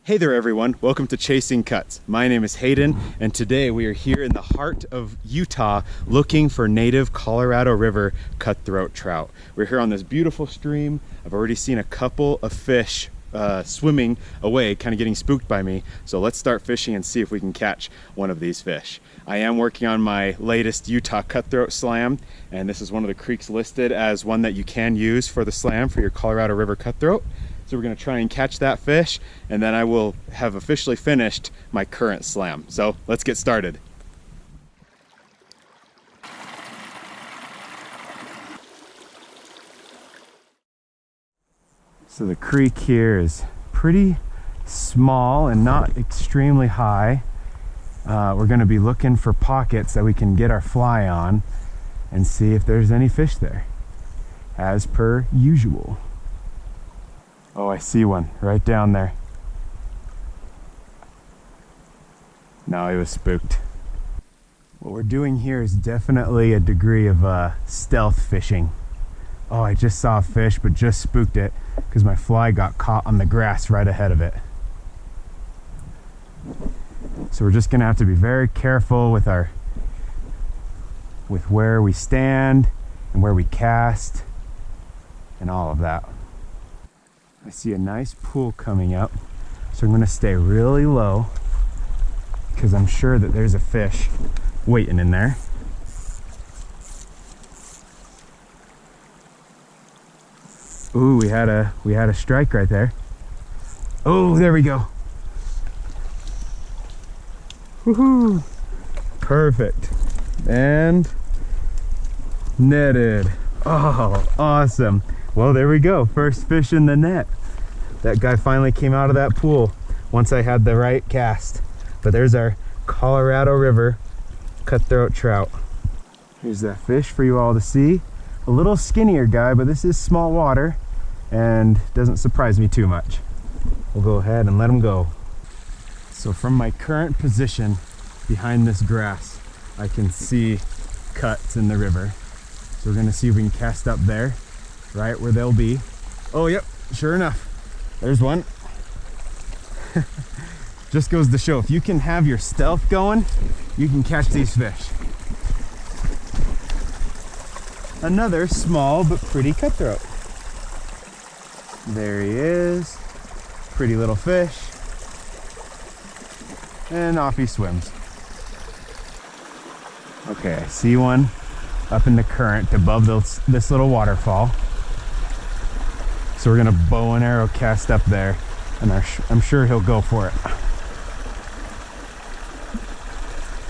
Hey there everyone, welcome to Chasing Cuts. My name is Hayden and today we are here in the heart of Utah looking for native Colorado River cutthroat trout. We're here on this beautiful stream. I've already seen a couple of fish swimming away, kind of getting spooked by me. So let's start fishing and see if we can catch one of these fish. I am working on my latest Utah Cutthroat Slam, and this is one of the creeks listed as one that you can use for the slam for your Colorado River cutthroat. So we're gonna try and catch that fish, and then I will have officially finished my current slam. So let's get started. So the creek here is pretty small and not extremely high. We're gonna be looking for pockets that we can get our fly on and see if there's any fish there, as per usual. Oh, I see one right down there. No, he was spooked. What we're doing here is definitely a degree of stealth fishing. Oh, I just saw a fish, but just spooked it because my fly got caught on the grass right ahead of it. So we're just gonna have to be very careful with where we stand and where we cast and all of that. I see a nice pool coming up, so I'm gonna stay really low because I'm sure that there's a fish waiting in there. Ooh, we had a strike right there. Oh, there we go. Woohoo! Perfect. And netted. Oh, awesome. Well, there we go. First fish in the net. That guy finally came out of that pool once I had the right cast. But there's our Colorado River cutthroat trout. Here's that fish for you all to see. A little skinnier guy, but this is small water and doesn't surprise me too much. We'll go ahead and let him go. So from my current position behind this grass, I can see cuts in the river. So we're gonna see if we can cast up there, right where they'll be. Oh, yep, sure enough, there's one. Just goes to show, if you can have your stealth going, you can catch these fish. Another small but pretty cutthroat. There he is. Pretty little fish. And off he swims. Okay, I see one up in the current above this little waterfall. So we're gonna bow and arrow cast up there, and I'm sure he'll go for it.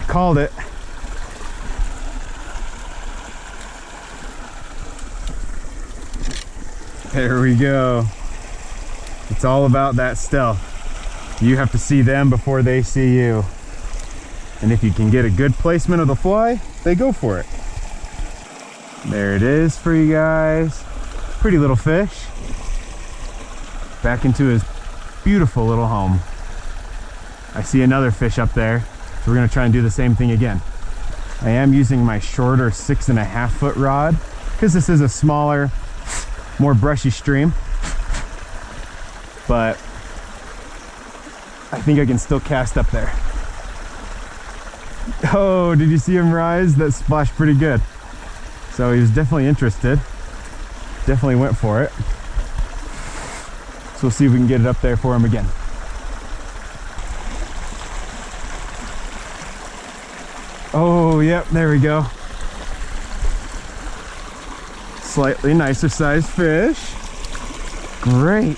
Called it. There we go. It's all about that stealth. You have to see them before they see you. And if you can get a good placement of the fly, they go for it. There it is for you guys. Pretty little fish. Back into his beautiful little home. I see another fish up there, so we're gonna try and do the same thing again. I am using my shorter 6.5 foot rod because this is a smaller, more brushy stream, but I think I can still cast up there. Oh, did you see him rise? That splashed pretty good. So he was definitely interested. Definitely went for it. So we'll see if we can get it up there for him again. Oh, yep, there we go. Slightly nicer sized fish. Great.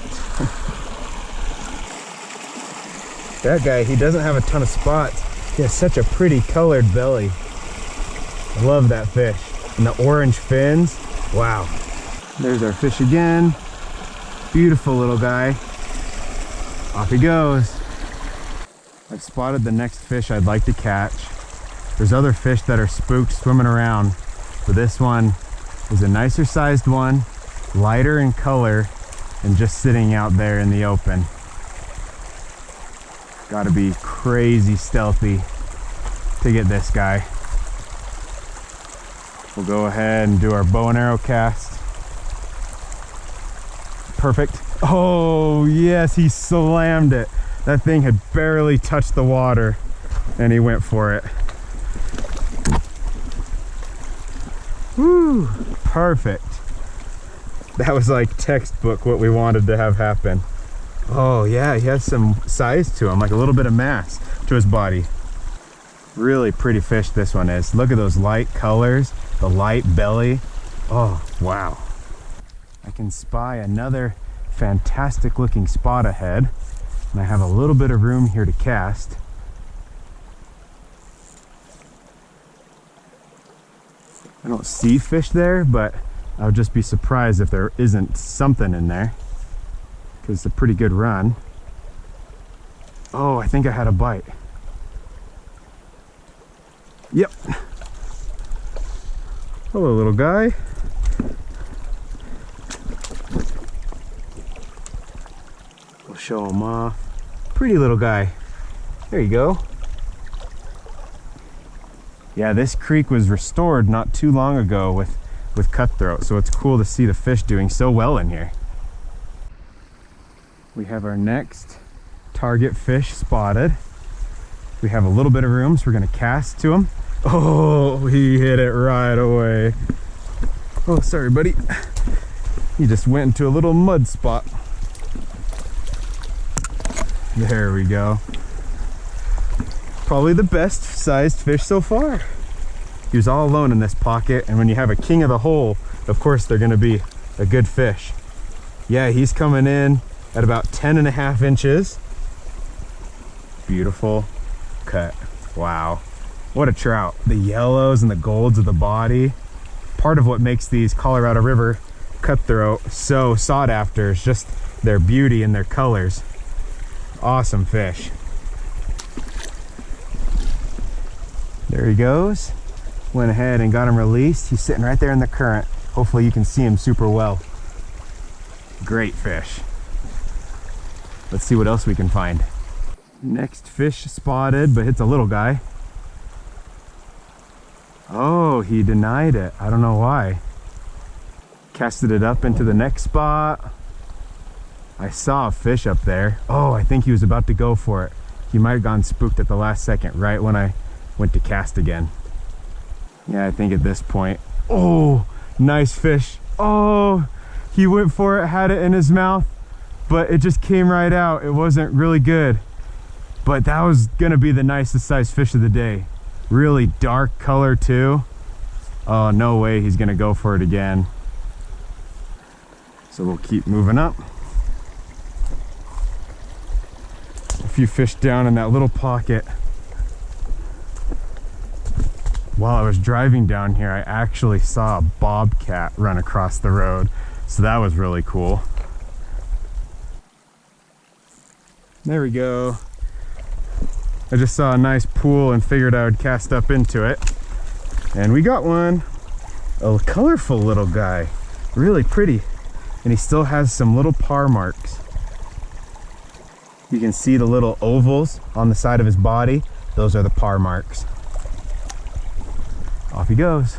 That guy, he doesn't have a ton of spots. He has such a pretty colored belly. I love that fish. And the orange fins. Wow. There's our fish again. Beautiful little guy. Off he goes. I've spotted the next fish I'd like to catch. There's other fish that are spooked swimming around, but this one is a nicer sized one, lighter in color, and just sitting out there in the open. Gotta be crazy stealthy to get this guy. We'll go ahead and do our bow and arrow cast. Perfect. Oh yes, he slammed it. That thing had barely touched the water and he went for it. Woo, perfect. That was like textbook what we wanted to have happen. Oh yeah, he has some size to him, like a little bit of mass to his body. Really pretty fish this one is. Look at those light colors, the light belly. Oh, wow. I can spy another fantastic looking spot ahead. And I have a little bit of room here to cast. I don't see fish there, but I'll just be surprised if there isn't something in there, because it's a pretty good run. Oh, I think I had a bite. Yep. Hello, little guy. We'll show him off. Pretty little guy. There you go. Yeah, this creek was restored not too long ago with cutthroat, so it's cool to see the fish doing so well in here. We have our next target fish spotted. We have a little bit of room, so we're gonna cast to him. Oh, he hit it right away. Oh, sorry, buddy. He just went into a little mud spot. There we go. Probably the best sized fish so far. He was all alone in this pocket, and when you have a king of the hole, of course they're gonna be a good fish. Yeah, he's coming in at about 10.5 inches. Beautiful cut. Wow, what a trout. The yellows and the golds of the body. Part of what makes these Colorado River cutthroat so sought after is just their beauty and their colors. Awesome fish. There he goes. Went ahead and got him released. He's sitting right there in the current. Hopefully you can see him super well. Great fish. Let's see what else we can find. Next fish spotted, but it's a little guy. Oh, he denied it. I don't know why. Casted it up into the next spot. I saw a fish up there. Oh, I think he was about to go for it. He might have gone spooked at the last second, right when I went to cast again. Yeah, I think at this point. Oh, nice fish. Oh, he went for it, had it in his mouth, but it just came right out. It wasn't really good, but that was gonna be the nicest size fish of the day. Really dark color too. Oh, no way he's gonna go for it again. So we'll keep moving up. A few fish down in that little pocket. While I was driving down here, I actually saw a bobcat run across the road, so that was really cool. There we go. I just saw a nice pool and figured I would cast up into it, and we got one. A colorful little guy, really pretty, and he still has some little par marks. You can see the little ovals on the side of his body. Those are the par marks. Off he goes.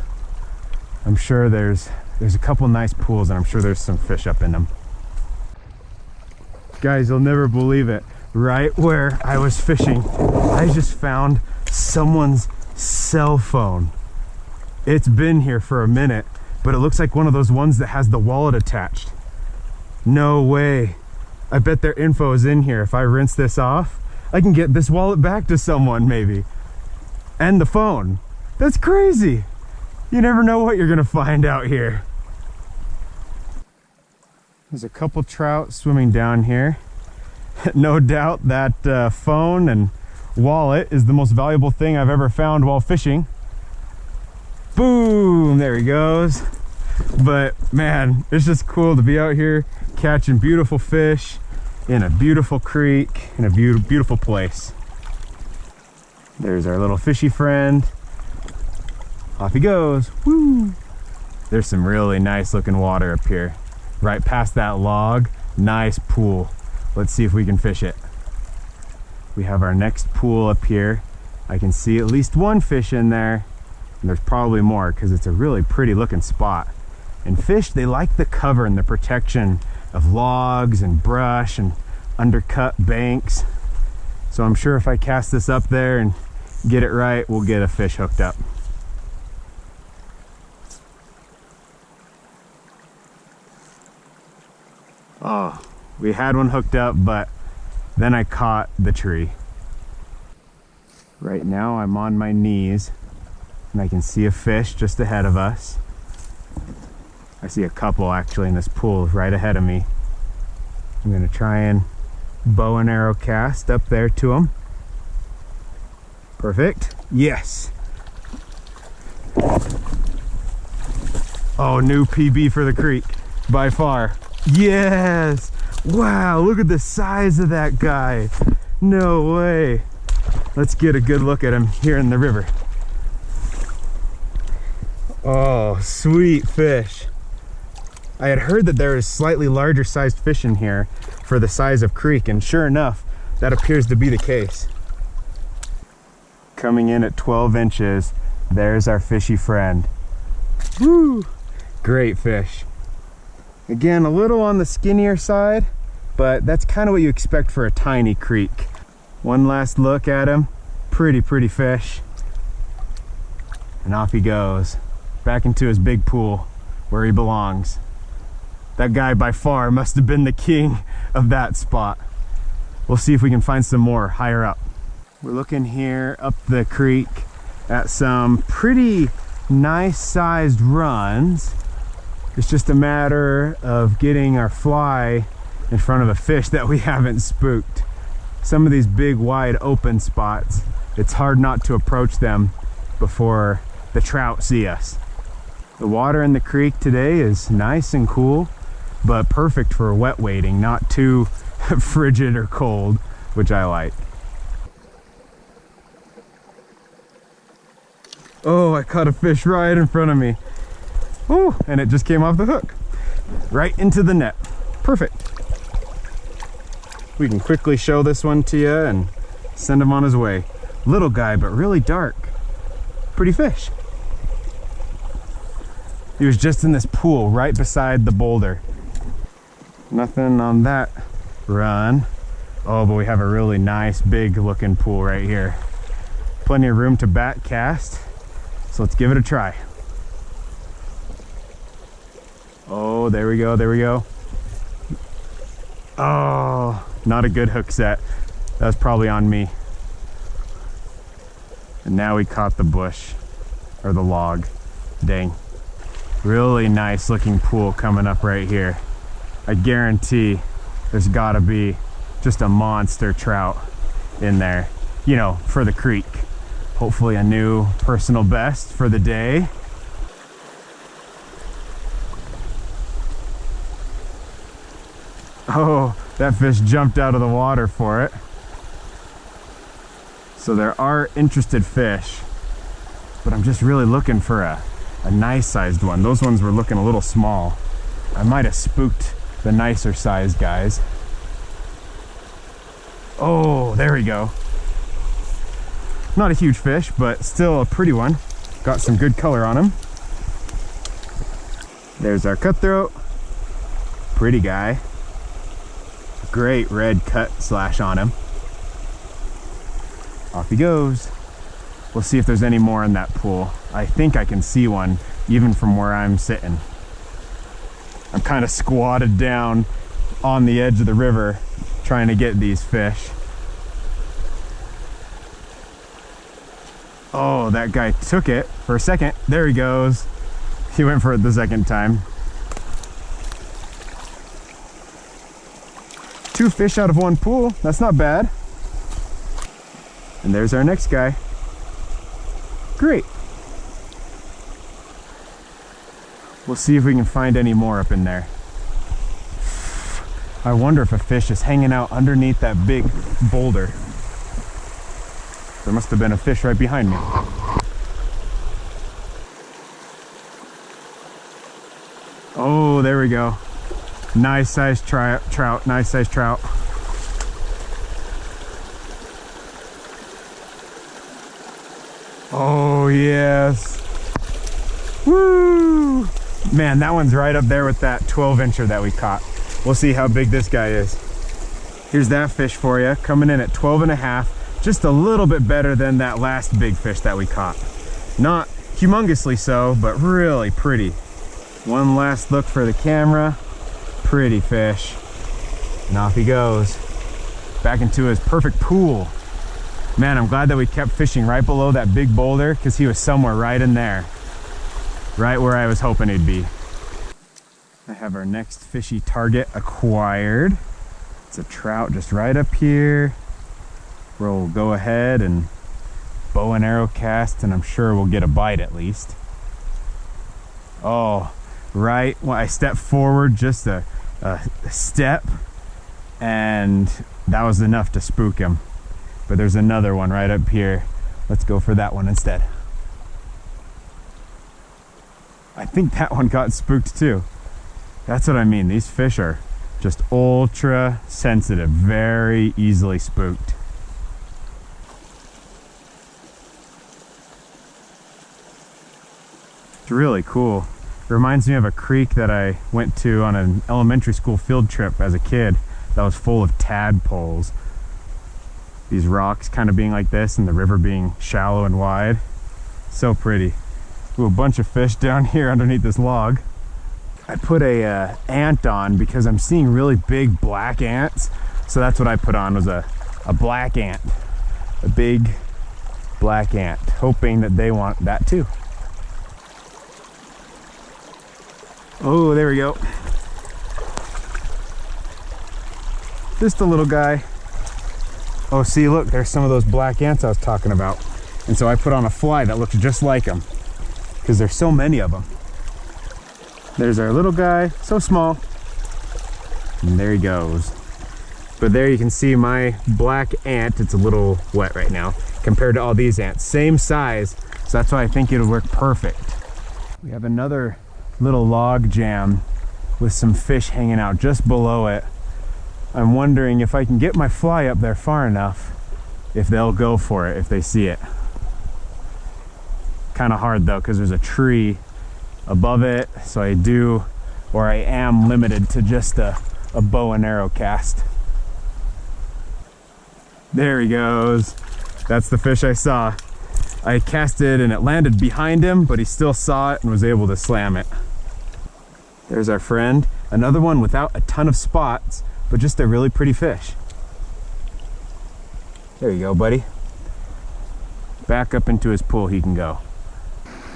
I'm sure there's a couple nice pools, and I'm sure there's some fish up in them. Guys, you'll never believe it. Right where I was fishing, I just found someone's cell phone. It's been here for a minute, but it looks like one of those ones that has the wallet attached. No way. I bet their info is in here. If I rinse this off, I can get this wallet back to someone maybe. And the phone. That's crazy. You never know what you're gonna find out here. There's a couple trout swimming down here. No doubt that phone and wallet is the most valuable thing I've ever found while fishing. Boom, there he goes. But man, it's just cool to be out here catching beautiful fish in a beautiful creek, in a beautiful place. There's our little fishy friend. Off he goes. Woo! There's some really nice looking water up here. Right past that log, nice pool. Let's see if we can fish it. We have our next pool up here. I can see at least one fish in there, and there's probably more because it's a really pretty looking spot. And fish, they like the cover and the protection of logs and brush and undercut banks. So I'm sure if I cast this up there and get it right, we'll get a fish hooked up. Oh, we had one hooked up, but then I caught the tree. Right now I'm on my knees and I can see a fish just ahead of us. I see a couple actually in this pool right ahead of me. I'm gonna try and bow and arrow cast up there to him. Perfect. Yes. Oh, new PB for the creek by far. Yes. Wow, look at the size of that guy. No way. Let's get a good look at him here in the river. Oh, sweet fish. I had heard that there is slightly larger sized fish in here for the size of creek, and sure enough, that appears to be the case. Coming in at 12 inches, there's our fishy friend. Woo! Great fish. Again, a little on the skinnier side, but that's kind of what you expect for a tiny creek. One last look at him. Pretty fish. And off he goes, back into his big pool where he belongs. That guy by far must have been the king of that spot. We'll see if we can find some more higher up. We're looking here up the creek at some pretty nice sized runs. It's just a matter of getting our fly in front of a fish that we haven't spooked. Some of these big wide open spots, it's hard not to approach them before the trout see us. The water in the creek today is nice and cool, but perfect for wet wading, not too frigid or cold, which I like. Oh, I caught a fish right in front of me. Oh, and it just came off the hook, right into the net. Perfect. We can quickly show this one to you and send him on his way. Little guy, but really dark. Pretty fish. He was just in this pool right beside the boulder. Nothing on that run. Oh, but we have a really nice big looking pool right here. Plenty of room to back cast. So let's give it a try. Oh, there we go, there we go. Oh, not a good hook set. That was probably on me. And now we caught the bush, or the log. Dang. Really nice looking pool coming up right here. I guarantee there's gotta be just a monster trout in there, you know, for the creek. Hopefully a new personal best for the day. Oh, that fish jumped out of the water for it. So there are interested fish, but I'm just really looking for a nice sized one. Those ones were looking a little small. I might have spooked the nicer sized guys. Oh, there we go. Not a huge fish, but still a pretty one. Got some good color on him. There's our cutthroat. Pretty guy. Great red cut slash on him. Off he goes. We'll see if there's any more in that pool. I think I can see one even from where I'm sitting. I'm kind of squatted down on the edge of the river trying to get these fish. Oh, that guy took it for a second. There he goes. He went for it the second time. 2 fish out of 1 pool. That's not bad. And there's our next guy. Great. We'll see if we can find any more up in there. I wonder if a fish is hanging out underneath that big boulder. There must have been a fish right behind me. Oh, there we go. Nice sized trout, nice sized trout. Oh, yes. Woo! Man, that one's right up there with that 12-incher that we caught. We'll see how big this guy is. Here's that fish for you, coming in at 12.5, just a little bit better than that last big fish that we caught. Not humongously so, but really pretty. One last look for the camera. Pretty fish. And off he goes. Back into his perfect pool. Man, I'm glad that we kept fishing right below that big boulder, because he was somewhere right in there. Right where I was hoping he'd be. I have our next fishy target acquired. It's a trout just right up here. We'll go ahead and bow and arrow cast, and I'm sure we'll get a bite at least. Oh, right when I stepped forward just a step, and that was enough to spook him. But there's another one right up here. Let's go for that one instead. I think that one got spooked too. That's what I mean. These fish are just ultra sensitive, very easily spooked. It's really cool. It reminds me of a creek that I went to on an elementary school field trip as a kid that was full of tadpoles. These rocks kind of being like this and the river being shallow and wide. So pretty. Ooh, a bunch of fish down here underneath this log. I put a ant on because I'm seeing really big black ants. So that's what I put on, was a black ant. A big black ant, hoping that they want that too. Oh, there we go. Just a little guy. Oh, see, look, there's some of those black ants I was talking about. And so I put on a fly that looks just like them, because there's so many of them. There's our little guy, so small. And there he goes. But there you can see my black ant. It's a little wet right now compared to all these ants. Same size, so that's why I think it'll work perfect. We have another little log jam with some fish hanging out just below it. I'm wondering if I can get my fly up there far enough, if they'll go for it if they see it. Kind of hard though, because there's a tree above it, so I am limited to just a bow and arrow cast. There he goes. That's the fish I saw. I casted and it landed behind him, but he still saw it and was able to slam it. There's our friend. Another one without a ton of spots, but just a really pretty fish. There you go, buddy. Back up into his pool he can go.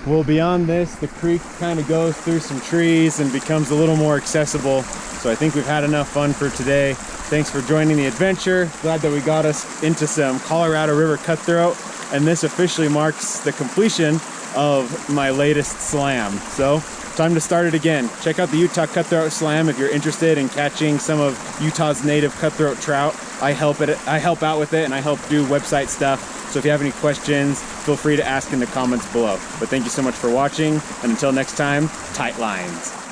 Well, beyond this, the creek kind of goes through some trees and becomes a little more accessible. So I think we've had enough fun for today. Thanks for joining the adventure. Glad that we got us into some Colorado River cutthroat. And this officially marks the completion of my latest slam. So time to start it again. Check out the Utah Cutthroat Slam if you're interested in catching some of Utah's native cutthroat trout. I help out with it, and I help do website stuff. So if you have any questions, feel free to ask in the comments below. But thank you so much for watching, and until next time, tight lines.